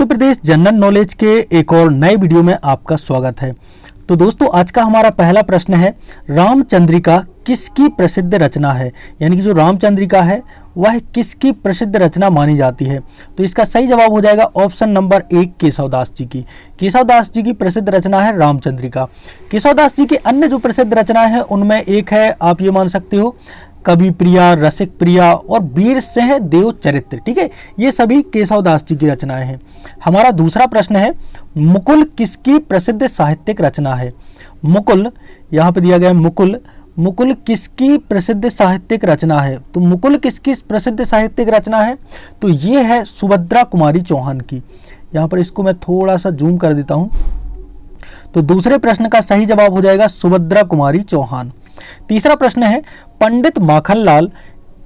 Madhya Pradesh general knowledge के एक और नए वीडियो में आपका स्वागत है। तो दोस्तों, आज का हमारा पहला प्रश्न है, रामचंद्रिका किसकी प्रसिद्ध रचना है? यानी कि जो रामचंद्रिका है वह किसकी प्रसिद्ध रचना मानी जाती है? तो इसका सही जवाब हो जाएगा ऑप्शन नंबर 1, केशवदास जी की। केशवदास जी की प्रसिद्ध रचना है रामचंद्रिका। केशवदास जी की अन्य जो प्रसिद्ध रचना है उनमें एक है, आप ये मान सकते हो, कवि प्रिया, रसिक प्रिया और वीर सिंह देव चरित्र। ठीक है, ये सभी केशवदास जी की रचनाएं हैं। हमारा दूसरा प्रश्न है, मुकुल किसकी प्रसिद्ध साहित्यिक रचना है? मुकुल यहाँ पे दिया गया है, मुकुल किसकी प्रसिद्ध साहित्यिक रचना है? तो मुकुल किसकी प्रसिद्ध साहित्यिक रचना है? तो ये है सुभद्रा कुमारी चौहान की। यहाँ पर इसको मैं थोड़ा सा जूम कर देता हूँ। तो दूसरे प्रश्न का सही जवाब हो जाएगा सुभद्रा कुमारी चौहान। तीसरा प्रश्न है, पंडित माखनलाल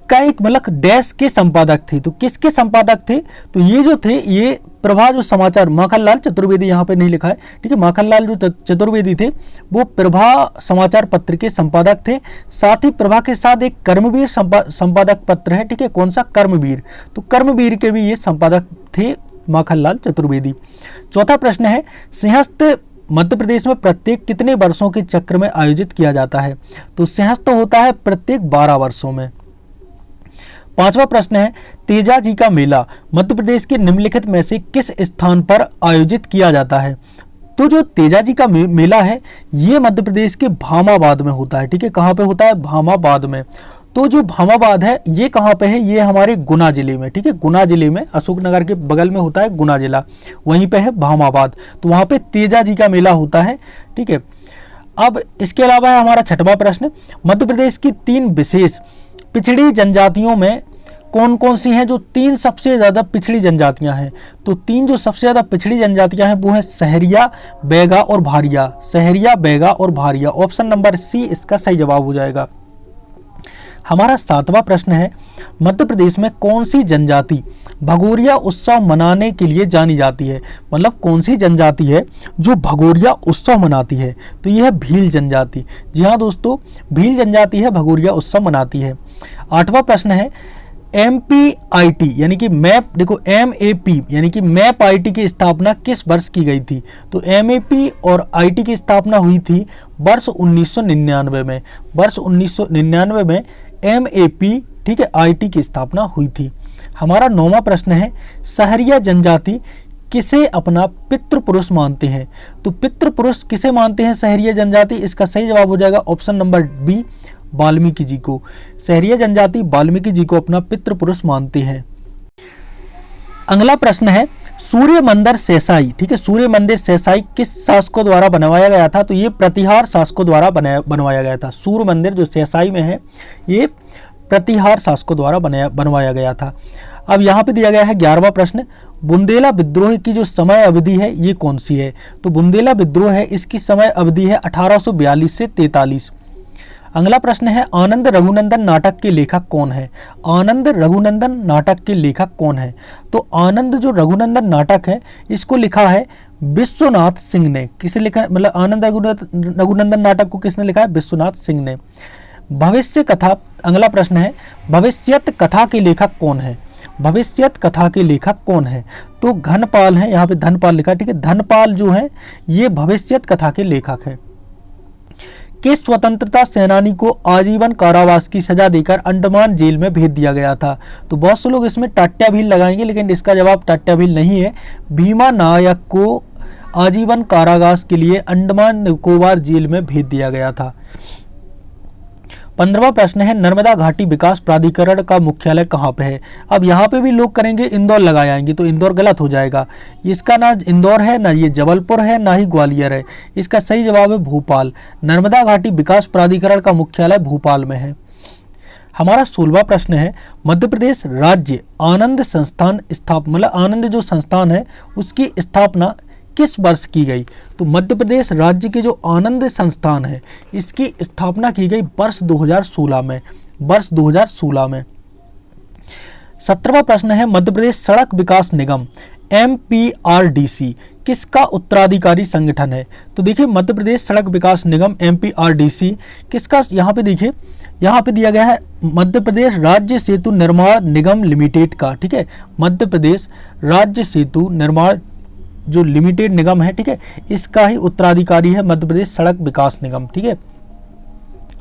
का एक मतलब डैश के संपादक थे। तो किसके संपादक थे? तो ये जो थे, ये प्रभा जो समाचार, माखनलाल चतुर्वेदी यहाँ पे नहीं लिखा है, ठीक है, माखनलाल जो चतुर्वेदी थे वो प्रभा समाचार पत्र के संपादक थे। साथ ही प्रभा के साथ एक कर्मवीर संपादक पत्र है, ठीक है, कौन सा? कर्मवीर। तो कर्मवीर के भी ये संपादक थे माखनलाल चतुर्वेदी। चौथा प्रश्न है, सिंहस्थ मध्य प्रदेश में प्रत्येक कितने वर्षों के चक्र में आयोजित किया जाता है? तो सिंहस्थ होता है प्रत्येक 12 वर्षों में। पांचवा प्रश्न है, तेजा जी का मेला मध्य प्रदेश के निम्नलिखित में से किस स्थान पर आयोजित किया जाता है? तो जो तेजा जी का मेला है ये मध्य प्रदेश के भामाबाद में होता है। ठीक है, कहाँ पे होता है? भामाबाद में। तो जो भामाबाद है ये कहाँ पे है? ये हमारे गुना जिले में। ठीक है, गुना जिले में, अशोकनगर के बगल में होता है गुना जिला, वहीं पे है भामाबाद। तो वहाँ पे तेजा जी का मेला होता है। ठीक है, अब इसके अलावा है हमारा छठवां प्रश्न, मध्य प्रदेश की 3 विशेष पिछड़ी जनजातियों में कौन कौन सी हैं? जो 3 सबसे ज्यादा पिछड़ी जनजातियां हैं। तो 3 जो सबसे ज्यादा पिछड़ी जनजातियां हैं वो है सहरिया, बैगा और भारिया। सहरिया, बैगा और भारिया। ऑप्शन नंबर सी इसका सही जवाब हो जाएगा। हमारा 7वां प्रश्न है, मध्य प्रदेश में कौन सी जनजाति भगोरिया उत्सव मनाने के लिए जानी जाती है? मतलब कौन सी जनजाति है जो भगोरिया उत्सव मनाती है? तो यह है भील जनजाति। जी हाँ दोस्तों, भील जनजाति है भगोरिया उत्सव मनाती है। 8वां प्रश्न है, MPIT यानी कि मैप, देखो MAP यानी कि मैप IT की स्थापना किस वर्ष की गई थी? तो MAP और IT की स्थापना हुई थी वर्ष 1999 में। वर्ष 1999 में MAP, ठीक है, IT की स्थापना हुई थी। हमारा 9वां प्रश्न है, सहरिया जनजाति किसे अपना पितृपुरुष मानते हैं? तो पितृपुरुष किसे मानते हैं सहरिया जनजाति? इसका सही जवाब हो जाएगा option number B, Valmiki ji को। सहरिया जनजाति वाल्मीकि जी को अपना पितृपुरुष मानते हैं। अगला प्रश्न है, सूर्य मंदिर सेसाई, ठीक है, सूर्य मंदिर सेसाई किस शासकों द्वारा बनवाया गया था? तो ये प्रतिहार शासकों द्वारा बनवाया गया था। सूर्य मंदिर जो सेसाई में है ये प्रतिहार शासकों द्वारा बनवाया गया था। अब यहाँ पे दिया गया है 11वां प्रश्न, बुंदेला विद्रोह की जो समय अवधि है ये कौन सी है? तो बुंदेला विद्रोह है, इसकी समय अवधि है 1842 से 43। अगला प्रश्न है, आनंद रघुनंदन नाटक के लेखक कौन है? आनंद रघुनंदन नाटक के लेखक कौन है? तो आनंद जो रघुनंदन नाटक है इसको लिखा है विश्वनाथ सिंह ने। किसे लिखा? मतलब आनंद रघुनंदन नाटक को किसने लिखा है? विश्वनाथ सिंह ने। भविष्य कथा, अगला प्रश्न है, भविष्यत कथा के लेखक कौन है? भविष्यत कथा के लेखक कौन है? तो घनपाल है, यहाँ पे धनपाल लिखा है। ठीक है, धनपाल जो है ये भविष्यत कथा के लेखक है। किस स्वतंत्रता सेनानी को आजीवन कारावास की सजा देकर अंडमान जेल में भेज दिया गया था? तो बहुत से लोग इसमें टाट्या भील लगाएंगे, लेकिन इसका जवाब टाट्या भील नहीं है। भीमा नायक को आजीवन कारावास के लिए अंडमान निकोबार जेल में भेज दिया गया था। 15वां प्रश्न है, नर्मदा घाटी विकास प्राधिकरण का मुख्यालय कहाँ पे है? अब यहाँ पे भी लोग करेंगे इंदौर लगाए आएंगे, तो इंदौर गलत हो जाएगा। इसका ना इंदौर है, ना ये जबलपुर है, ना ही ग्वालियर है। इसका सही जवाब है भोपाल। नर्मदा घाटी विकास प्राधिकरण का मुख्यालय भोपाल में है। हमारा 16वां प्रश्न है, मध्य प्रदेश राज्य आनंद संस्थान मतलब आनंद जो संस्थान है उसकी स्थापना किस वर्ष की गई? तो मध्य प्रदेश राज्य के जो आनंद संस्थान है इसकी स्थापना की गई वर्ष 2016 में। वर्ष 2016 में। 17वां प्रश्न है, मध्य प्रदेश सड़क विकास निगम MPRDC किसका उत्तराधिकारी संगठन है? तो देखिए मध्य प्रदेश सड़क विकास निगम MPRDC किसका, यहाँ पे देखिए यहाँ पे दिया गया है मध्य प्रदेश राज्य सेतु निर्माण निगम लिमिटेड का, ठीक है, मध्य प्रदेश राज्य सेतु निर्माण जो लिमिटेड निगम है, ठीक है, इसका ही उत्तराधिकारी है मध्य प्रदेश सड़क विकास निगम, ठीक है।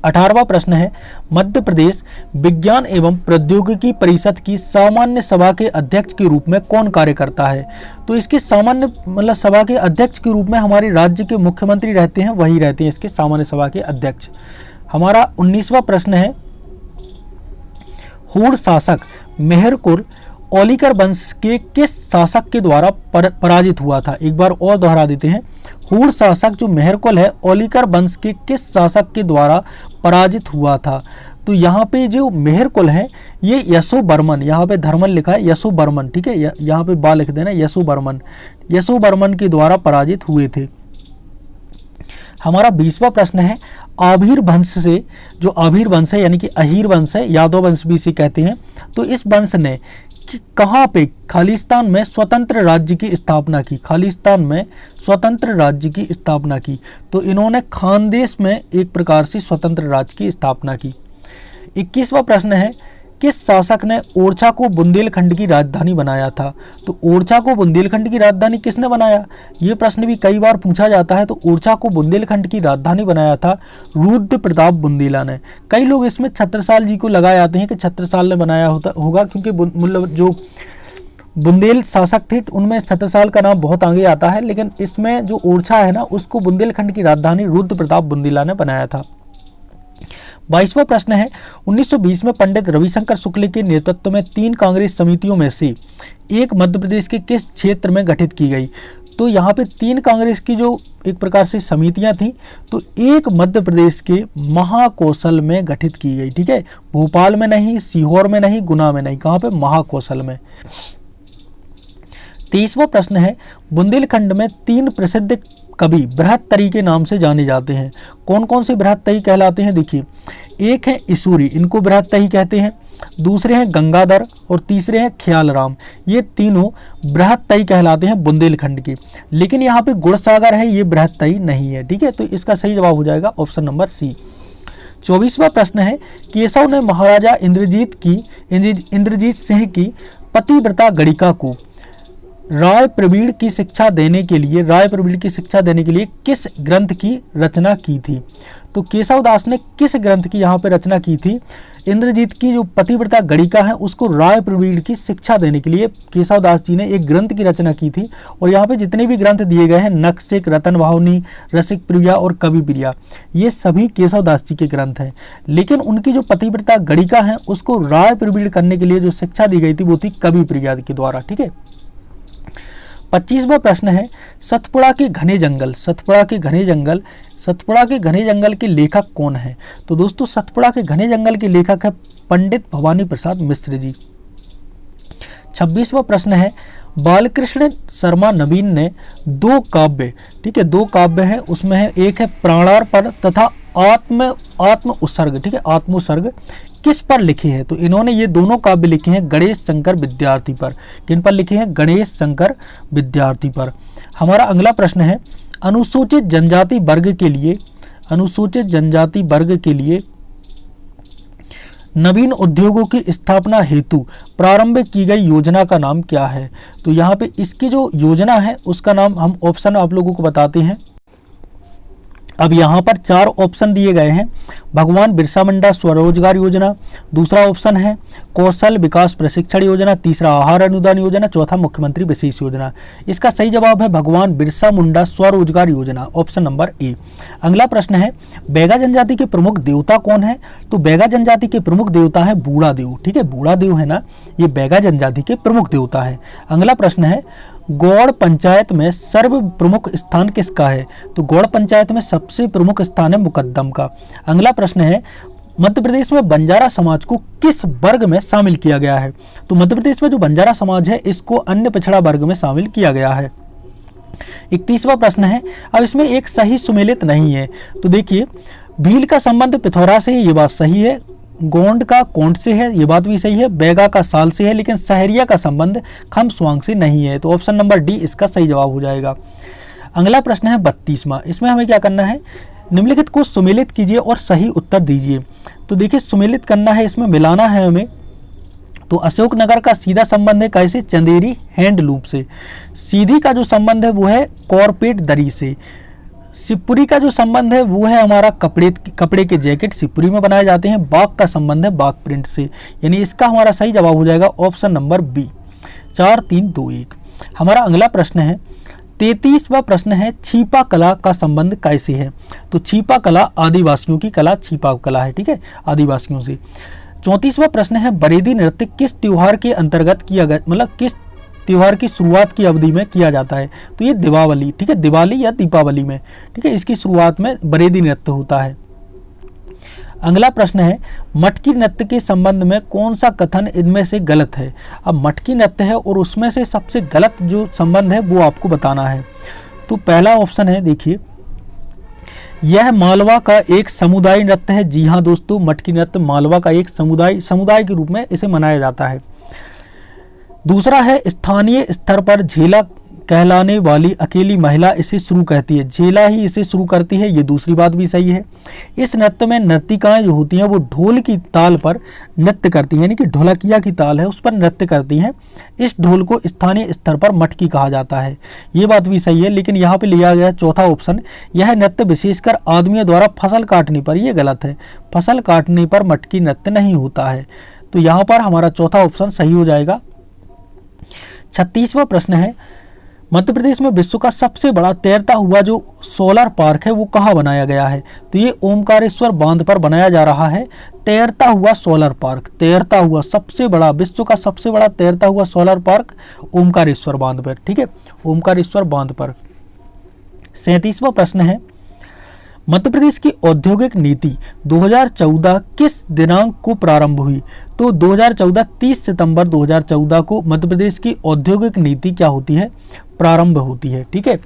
18वां प्रश्न है मध्य प्रदेश विज्ञान एवं प्रौद्योगिकी परिषद की सामान्य सभा के अध्यक्ष के रूप में कौन कार्य करता है? तो इसके सामान्य मतलब सभा के अध्यक्ष के रूप में हमारे राज्य के मुख्यमंत्री रहते हैं, वही रहते हैं इसके सामान्य सभा के अध्यक्ष। हमारा 19वां प्रश्न है हूण शासक मेहरकुल औलिकर वंश के किस शासक के द्वारा पराजित हुआ था? एक बार और दोहरा देते हैं, हूण शासक जो मेहरकुल है औलिकर वंश के किस शासक के द्वारा पराजित हुआ था? तो यहाँ पे जो मेहरकुल है ये यशोवर्मन, यहाँ पे धर्मन लिखा है यशोवर्मन, ठीक है, यहाँ पे बा लिख देना यशोवर्मन के द्वारा पराजित हुए थे। हमारा 20वां प्रश्न है आभीर वंश से, जो आभीर वंश है यानी कि अहीर वंश है, यादव वंश भी इसे कहते हैं, तो इस वंश ने कहाँ पे खालिस्तान में स्वतंत्र राज्य की स्थापना की? खालिस्तान में स्वतंत्र राज्य की स्थापना की। तो इन्होंने खानदेश में एक प्रकार से स्वतंत्र राज्य की स्थापना की। 21वां प्रश्न है किस शासक ने ओरछा को बुंदेलखंड की राजधानी बनाया था? तो ओरछा को बुंदेलखंड की राजधानी किसने बनाया? ये प्रश्न भी कई बार पूछा जाता है। तो ओरछा को बुंदेलखंड की राजधानी बनाया था रुद्र प्रताप बुंदेला ने। कई लोग इसमें छत्रसाल जी को लगाए जाते हैं कि छत्रसाल ने बनाया होगा, क्योंकि मतलब जो बुंदेल शासक थे उनमें छत्रसाल का नाम बहुत आगे आता है, लेकिन इसमें जो ओरछा है ना उसको बुंदेलखंड की राजधानी रुद्र प्रताप बुंदेला ने बनाया था। 22वां प्रश्न है 1920 में पंडित रविशंकर शुक्ल के नेतृत्व में 3 कांग्रेस समितियों में से एक मध्य प्रदेश के किस क्षेत्र में गठित की गई? तो यहाँ पे 3 कांग्रेस की जो एक प्रकार से समितियां थी, तो एक मध्य प्रदेश के महाकौशल में गठित की गई, ठीक है, भोपाल में नहीं, सीहोर में नहीं, गुना में नहीं, कहाँ पे? महाकौशल में। 23वां प्रश्न है बुंदेलखंड में 3 प्रसिद्ध कवि बृहत्तरी के नाम से जाने जाते हैं। कौन कौन से बृहत्तरी कहलाते हैं? देखिए, एक है ईसूरी, इनको बृहत्तरी कहते हैं, दूसरे हैं गंगाधर और तीसरे हैं ख्याल राम। ये तीनों बृहत्तरी कहलाते हैं बुंदेलखंड के। लेकिन यहाँ पे गुणसागर है, ये बृहत्तरी नहीं है, ठीक है। तो इसका सही जवाब हो जाएगा ऑप्शन नंबर सी। 24वां प्रश्न है केशव ने महाराजा इंद्रजीत सिंह की पतिव्रता गणिका को राय प्रवीण की शिक्षा देने के लिए किस ग्रंथ की रचना की थी? तो केशव दास ने किस ग्रंथ की यहाँ पे रचना की थी? इंद्रजीत की जो पतिव्रता गणिका है उसको राय प्रवीण की शिक्षा देने के लिए केशव दास जी ने एक ग्रंथ की रचना की थी। और यहाँ पे जितने भी ग्रंथ दिए गए हैं नक्सिक, रतन भावनी, रसिक प्रिया और कवि प्रिया, ये सभी केशव दास जी के ग्रंथ हैं। लेकिन उनकी जो पतिव्रता गणिका है उसको राय प्रवीण करने के लिए जो शिक्षा दी गई थी वो थी कवि प्रिया के द्वारा, ठीक है। 25वां प्रश्न है सतपुड़ा के घने जंगल के लेखक कौन है? तो दोस्तों सतपुड़ा के घने जंगल के लेखक है पंडित भवानी प्रसाद मिश्र जी। 26वां प्रश्न है बालकृष्ण शर्मा नवीन ने 2 काव्य, ठीक है, 2 काव्य हैं, उसमें है एक है प्राणार्पण तथा आत्म उत्सर्ग, ठीक है, आत्मोत्सर्ग, किस पर लिखे हैं? तो इन्होंने ये दोनों काव्य लिखे हैं गणेश शंकर विद्यार्थी पर। किन पर लिखे हैं? गणेश शंकर विद्यार्थी पर। हमारा अगला प्रश्न है अनुसूचित जनजाति वर्ग के लिए नवीन उद्योगों की स्थापना हेतु प्रारंभ की गई योजना का नाम क्या है? तो यहाँ पे इसकी जो योजना है उसका नाम हम ऑप्शन आप लोगों को बताते हैं। अब यहाँ पर 4 ऑप्शन दिए गए हैं। भगवान बिरसा मुंडा स्वरोजगार योजना, दूसरा ऑप्शन है कौशल विकास प्रशिक्षण योजना, तीसरा आहार अनुदान योजना, चौथा मुख्यमंत्री विशेष योजना। इसका सही जवाब है भगवान बिरसा मुंडा स्वरोजगार योजना, ऑप्शन नंबर ए। अगला प्रश्न है बैगा जनजाति के प्रमुख देवता कौन है? तो बैगा जनजाति के प्रमुख देवता है बूढ़ा देव, ठीक है, बूढ़ा देव है ना, ये बैगा जनजाति के प्रमुख देवता है। अगला प्रश्न है गौड़ पंचायत में सर्व प्रमुख स्थान किसका है? तो गौड़ पंचायत में सबसे प्रमुख स्थान है मुकद्दम का। अगला प्रश्न है मध्य प्रदेश में बंजारा समाज को किस वर्ग में शामिल किया गया है? तो मध्य प्रदेश में जो बंजारा समाज है इसको अन्य पिछड़ा वर्ग में शामिल किया गया है। 31वां प्रश्न है, अब इसमें एक सही सुमेलित नहीं है, तो देखिए भील का संबंध पिथौरा से है, ये बात सही है, गोंड का कोंड से है, ये बात भी सही है। बैगा का साल से है, लेकिन सहरिया का संबंध खमस्वांग से नहीं है। तो ऑप्शन नंबर डी इसका सही जवाब हो जाएगा। अगला प्रश्न है 32वां। इसमें हमें क्या करना है, निम्नलिखित को सुमेलित कीजिए और सही उत्तर दीजिए। तो देखिए सुमेलित करना है, इसमें मिलाना है हमें। तो अशोकनगर का सीधा संबंध है कैसे, चंदेरी हैंडलूम से। सीधी का जो संबंध है वो है कॉर्पेट दरी से। शिवपुरी का जो संबंध है वो है हमारा कपड़े के जैकेट शिवपुरी में बनाए जाते हैं। बाग का संबंध है बाग प्रिंट से, यानी इसका हमारा सही जवाब हो जाएगा ऑप्शन नंबर बी। 4, 3, 2, 1। हमारा अगला प्रश्न है 33वां प्रश्न है, छिपा कला का संबंध कैसे है। तो छिपा कला आदिवासियों की कला, छिपा कला है, ठीक है, आदिवासियों से। 34वां प्रश्न है, बरेदी नृत्य किस त्योहार के अंतर्गत किया गया, मतलब किस त्योहार की शुरुआत की अवधि में किया जाता है। तो ये दीपावली, ठीक है, दिवाली या दीपावली में, ठीक है, इसकी शुरुआत में बरेदी नृत्य होता है। अगला प्रश्न है, मटकी नृत्य के संबंध में कौन सा कथन इनमें से गलत है। अब मटकी नृत्य है और उसमें से सबसे गलत जो संबंध है वो आपको बताना है। तो पहला ऑप्शन है, देखिए, यह मालवा का एक समुदाय नृत्य है। जी हाँ दोस्तों, मटकी नृत्य मालवा का एक समुदाय के रूप में इसे मनाया जाता है। दूसरा है, स्थानीय स्तर पर झेला कहलाने वाली अकेली महिला इसे शुरू कहती है। झेला ही इसे शुरू करती है, ये दूसरी बात भी सही है। इस नृत्य में नर्तिकाएं जो होती हैं वो ढोल की ताल पर नृत्य करती हैं, यानी कि ढोलकिया की ताल है उस पर नृत्य करती हैं। इस ढोल को स्थानीय स्तर पर मटकी कहा जाता है, ये बात भी सही है। लेकिन यहाँ पे लिया गया चौथा ऑप्शन, यह नृत्य विशेषकर आदमियों द्वारा फसल काटने पर, ये गलत है। फसल काटने पर मटकी नृत्य नहीं होता है। तो यहाँ पर हमारा चौथा ऑप्शन सही हो जाएगा। 36वां प्रश्न है, मध्य प्रदेश में विश्व का सबसे बड़ा तैरता हुआ जो सोलर पार्क है वो कहाँ बनाया गया है। तो ये ओमकारेश्वर बांध पर बनाया जा रहा है तैरता हुआ सोलर पार्क। तैरता हुआ सबसे बड़ा, विश्व का सबसे बड़ा तैरता हुआ सोलर पार्क ओमकारेश्वर बांध पर, ठीक है, ओमकारेश्वर बांध पर। 37वां प्रश्न है, मध्य प्रदेश की औद्योगिक नीति 2014 किस दिनांक को प्रारंभ हुई। तो 2014 30 सितंबर 2014 को मध्य प्रदेश की औद्योगिक नीति क्या होती है, प्रारंभ होती है, ठीक है।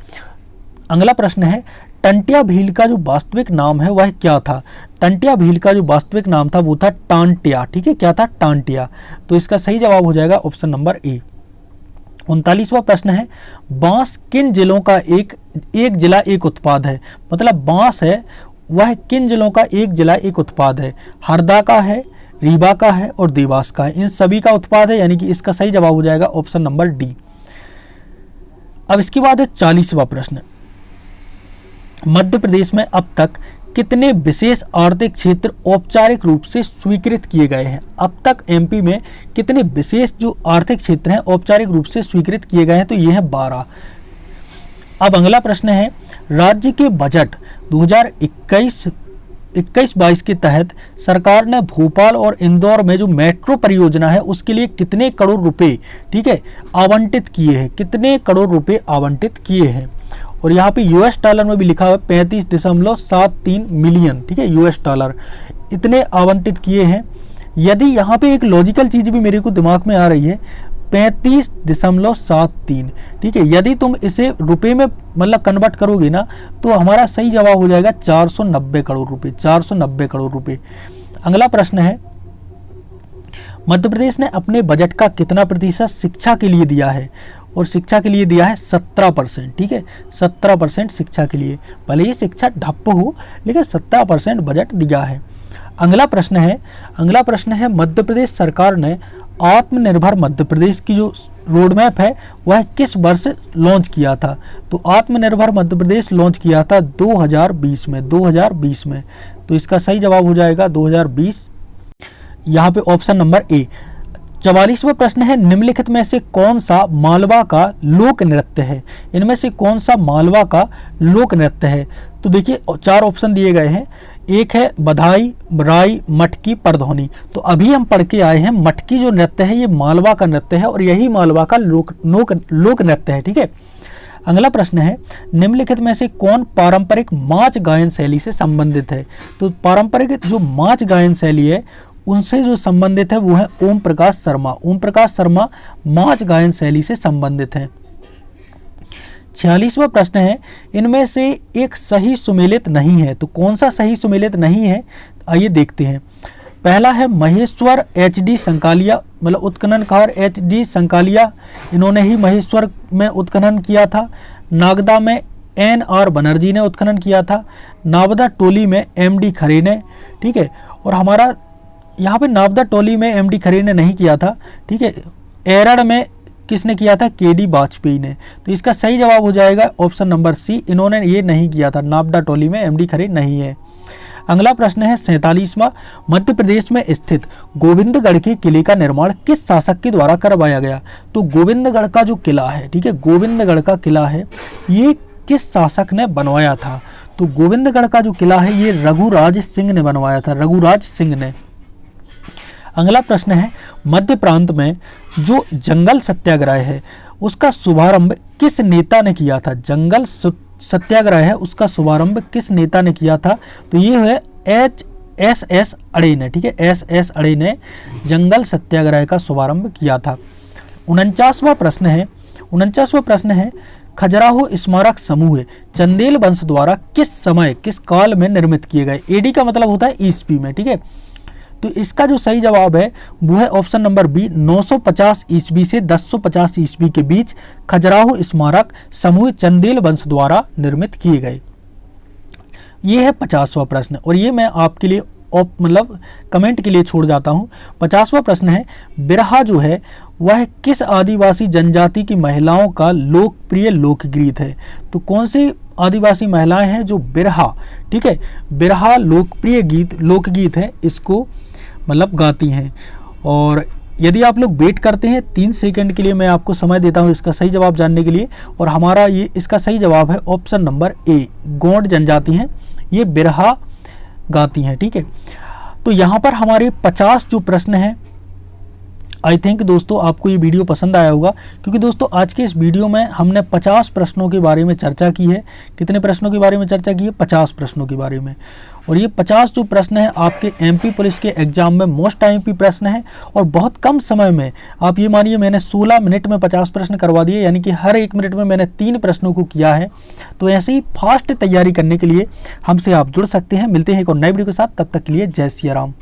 अगला प्रश्न है, टंटिया भील का जो वास्तविक नाम है वह क्या था। टंटिया भील का जो वास्तविक नाम था वो था टांटिया, ठीक है, क्या था, टांटिया। तो इसका सही जवाब हो जाएगा ऑप्शन नंबर ए। 39वां प्रश्न है, बांस किन जिलों का एक जिला एक उत्पाद है। मतलब बांस है वह किन जिलों का एक जिला एक उत्पाद है। हरदा का है, रीवा का है और देवास का है, इन सभी का उत्पाद है, यानी कि इसका सही जवाब हो जाएगा ऑप्शन नंबर डी। अब इसके बाद है 40वां प्रश्न, मध्य प्रदेश में अब तक कितने विशेष आर्थिक क्षेत्र औपचारिक रूप से स्वीकृत किए गए हैं। अब तक एमपी में कितने विशेष जो आर्थिक क्षेत्र हैं औपचारिक रूप से स्वीकृत किए गए हैं। तो ये है 12। अब अगला प्रश्न है, राज्य के बजट 2021-22 के तहत सरकार ने भोपाल और इंदौर में जो मेट्रो परियोजना है उसके लिए कितने करोड़ रुपए, ठीक है, आवंटित किए हैं। कितने करोड़ रुपए आवंटित किए हैं। और यहाँ पे यूएस डॉलर में भी लिखा हुआ है 35.73 मिलियन, ठीक है, यूएस डॉलर इतने आवंटित किए हैं। यदि यहाँ पे एक लॉजिकल चीज भी मेरे को दिमाग में आ रही है, 35.73, ठीक है, यदि तुम इसे रुपए में मतलब कन्वर्ट करोगे ना तो हमारा सही जवाब हो जाएगा 490 करोड़ रुपए, 490 करोड़ रुपए। अगला प्रश्न है, मध्य प्रदेश ने अपने बजट का कितना प्रतिशत शिक्षा के लिए दिया है। और शिक्षा के लिए दिया है 17%, ठीक है, 17% शिक्षा के लिए। भले ही शिक्षा ठप्प हो लेकिन 17% बजट दिया है। अगला प्रश्न है, मध्य प्रदेश सरकार ने आत्मनिर्भर मध्य प्रदेश की जो रोड मैप है वह किस वर्ष लॉन्च किया था। तो आत्मनिर्भर मध्य प्रदेश लॉन्च किया था 2020 में। तो इसका सही जवाब हो जाएगा 2020, यहाँ पे ऑप्शन नंबर ए। 44वां प्रश्न है, निम्नलिखित में से कौन सा मालवा का लोक नृत्य है। इनमें से कौन सा मालवा का लोक नृत्य है। तो देखिए 4 ऑप्शन दिए गए हैं, एक है बधाई, राई, मटकी, परधौनी। तो अभी हम पढ़ के आए हैं मटकी जो नृत्य है ये मालवा का नृत्य है और यही मालवा का लोक नृत्य है, ठीक है। अगला प्रश्न है, निम्नलिखित में से कौन पारंपरिक माच गायन शैली से संबंधित है। तो पारंपरिक जो माच गायन शैली है उनसे जो संबंधित है वो है ओम प्रकाश शर्मा। ओम प्रकाश शर्मा माच गायन शैली से संबंधित है। 46वां प्रश्न है, इनमें से एक सही सुमेलित नहीं है। तो कौन सा सही सुमेलित नहीं है, आइए देखते हैं। पहला है महेश्वर HD संकालिया, मतलब उत्खननकार HD संकालिया, इन्होंने ही महेश्वर में उत्खनन किया था। नागदा में NR बनर्जी ने उत्खनन किया था। नावदा टोली में MD खरे ने, ठीक है। और हमारा यहाँ पे नावदा टोली में MD खरे ने नहीं किया था, ठीक है। एरड़ में किसने किया था? KD वाजपेयी ने। तो इसका सही जवाब हो जाएगा ऑप्शन नंबर सी, इन्होंने ये नहीं किया था, नावदा टोली में MD खरे नहीं है। अगला प्रश्न है 47वां, मध्य प्रदेश में स्थित गोविंदगढ़ के किले का निर्माण किस शासक के द्वारा करवाया गया? तो गोविंदगढ़ का जो किला है, ठीक है, गोविंदगढ़ का किला है, ये किस शासक ने बनवाया था? तो गोविंदगढ़ का जो किला है ये रघुराज सिंह ने बनवाया था, रघुराज सिंह ने। अगला प्रश्न है मध्य प्रांत में जो जंगल सत्याग्रह है उसका शुभारंभ किस नेता ने किया था? जंगल सत्याग्रह है उसका शुभारंभ किस नेता ने किया था? तो ये है SS अड़े ने, ठीक है, SS अड़े ने जंगल सत्याग्रह का शुभारंभ किया था। 49वां प्रश्न है खजुराहो स्मारक समूह चंदेल वंश द्वारा किस समय किस काल में निर्मित किए गए? AD का मतलब होता है ईस्वी में, ठीक है। तो इसका जो सही जवाब है वो है ऑप्शन नंबर बी, 950 ईस्वी से 1050 ईस्वी के बीच खजुराहो स्मारक समूह चंदेल वंश द्वारा निर्मित किए गए। ये है 50वां प्रश्न, और ये मैं आपके लिए मतलब कमेंट के लिए छोड़ जाता हूँ। 50वां प्रश्न है बिरहा जो है वह किस आदिवासी जनजाति की महिलाओं का लोकप्रिय लोकगीत है? तो कौन सी आदिवासी महिलाएं हैं जो बिरहा, ठीक है, बिरहा लोकप्रिय लोकगीत है, इसको मतलब गाती हैं? और यदि आप लोग वेट करते हैं 3 सेकंड के लिए, मैं आपको समय देता हूं इसका सही जवाब जानने के लिए। और हमारा ये इसका सही जवाब है ऑप्शन नंबर ए, गोंड जनजाति हैं, ये बिरहा गाती हैं, ठीक है। तो यहाँ पर हमारे 50 जो प्रश्न हैं, आई थिंक दोस्तों आपको ये वीडियो पसंद आया होगा, क्योंकि दोस्तों आज के इस वीडियो में हमने 50 प्रश्नों के बारे में चर्चा की है। कितने प्रश्नों के बारे में चर्चा की है? 50 प्रश्नों के बारे में। और ये 50 जो प्रश्न है आपके MP पुलिस के एग्जाम में मोस्ट MP प्रश्न है, और बहुत कम समय में, आप ये मानिए मैंने 16 मिनट में 50 प्रश्न करवा दिए, यानी कि हर 1 मिनट में मैंने 3 प्रश्नों को किया है। तो ऐसे ही फास्ट तैयारी करने के लिए हमसे आप जुड़ सकते हैं। मिलते हैं एक और नई वीडियो के साथ, तब तक के लिए जय सिया राम।